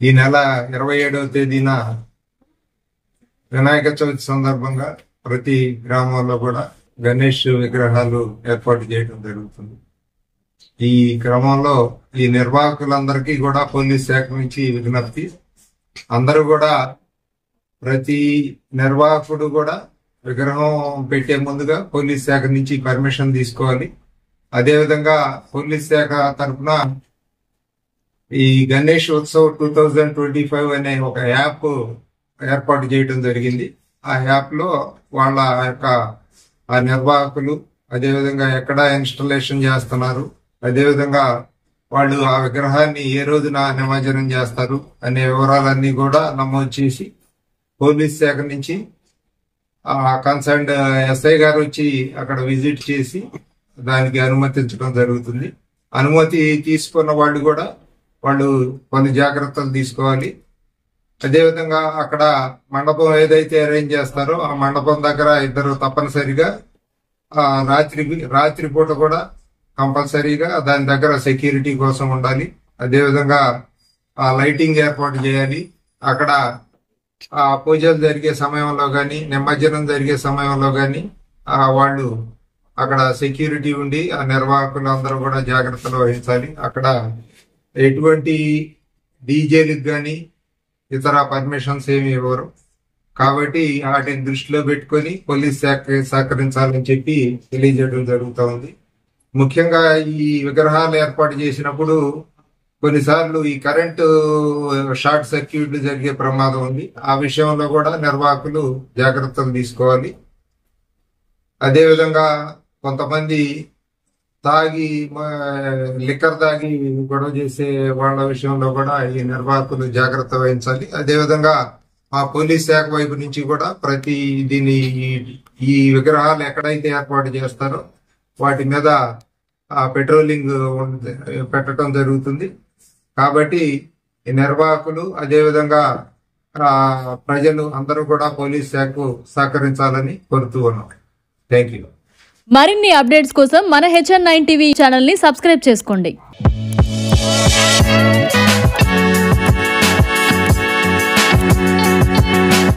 ఈ నెల 27వ తేదీన వినాయక చవితి సందర్భంగా ప్రతి గ్రామంలో కూడా గణేష్ విగ్రహాలు ఏర్పాటు చేయడం జరుగుతుంది. ఈ క్రమంలో ఈ నిర్వాహకులందరికీ కూడా పోలీస్ శాఖ నుంచి విజ్ఞప్తి, అందరూ కూడా ప్రతి నిర్వాహకుడు కూడా విగ్రహం పెట్టే ముందుగా పోలీస్ శాఖ నుంచి పర్మిషన్ తీసుకోవాలి. అదేవిధంగా పోలీస్ శాఖ తరఫున ఈ గణేష్ ఉత్సవ్ 2025 అనే ఒక యాప్ ఏర్పాటు చేయడం జరిగింది. ఆ యాప్ లో వాళ్ళ యొక్క ఆ నిర్వాహకులు, అదేవిధంగా ఎక్కడ ఇన్స్టాలేషన్ చేస్తున్నారు, అదేవిధంగా వాళ్ళు ఆ విగ్రహాన్ని ఏ రోజున నిమజ్జనం చేస్తారు అనే వివరాలన్నీ కూడా నమోదు చేసి పోలీస్ శాఖ నుంచి ఆ కన్సర్న్డ్ ఎస్ఐ గారు వచ్చి అక్కడ విజిట్ చేసి దానికి అనుమతించడం జరుగుతుంది. అనుమతి తీసుకున్న వాళ్ళు కూడా వాళ్ళు కొన్ని జాగ్రత్తలు తీసుకోవాలి. అదేవిధంగా అక్కడ మండపం ఏదైతే అరేంజ్ చేస్తారో ఆ మండపం దగ్గర ఇద్దరు తప్పనిసరిగా రాత్రిపూట కూడా కంపల్సరీగా దాని దగ్గర సెక్యూరిటీ కోసం ఉండాలి. అదేవిధంగా ఆ లైటింగ్ ఏర్పాటు చేయాలి. అక్కడ ఆ పూజలు జరిగే సమయంలో కానీ నిమజ్జనం జరిగే సమయంలో కానీ వాళ్ళు అక్కడ సెక్యూరిటీ ఉండి ఆ నిర్వాహకులు అందరూ కూడా జాగ్రత్తలు వహించాలి. అక్కడ ఎటువంటి డీజేలకు కానీ ఇతర పర్మిషన్స్ ఏమి ఇవ్వరు. కాబట్టి వాటిని దృష్టిలో పెట్టుకొని పోలీస్ శాఖ సహకరించాలని చెప్పి తెలియజేయడం జరుగుతూ ఉంది. ముఖ్యంగా ఈ విగ్రహాలు ఏర్పాటు చేసినప్పుడు కొన్నిసార్లు ఈ కరెంటు షార్ట్ సర్క్యూట్లు జరిగే ప్రమాదం ఉంది. ఆ విషయంలో కూడా నిర్వాహకులు జాగ్రత్తలు తీసుకోవాలి. అదేవిధంగా కొంతమంది లిక్కర్ తాగి గొడవ చేసే వాళ్ళ విషయంలో కూడా ఈ నిర్వాహకులు జాగ్రత్త వహించాలి. అదేవిధంగా ఆ పోలీస్ శాఖ వైపు నుంచి కూడా ప్రతి ఈ విగ్రహాలు ఎక్కడైతే ఏర్పాటు చేస్తారో వాటి మీద పెట్రోలింగ్ పెట్టడం జరుగుతుంది. కాబట్టి ఈ నిర్వాహకులు అదేవిధంగా ప్రజలు అందరూ కూడా పోలీస్ శాఖకు సహకరించాలని కోరుతూ ఉన్నాం. Thank you. మరిన్ని అప్డేట్స్ కోసం మన HN9 టీవీ ఛానల్ ని సబ్స్క్రైబ్ చేసుకోండి.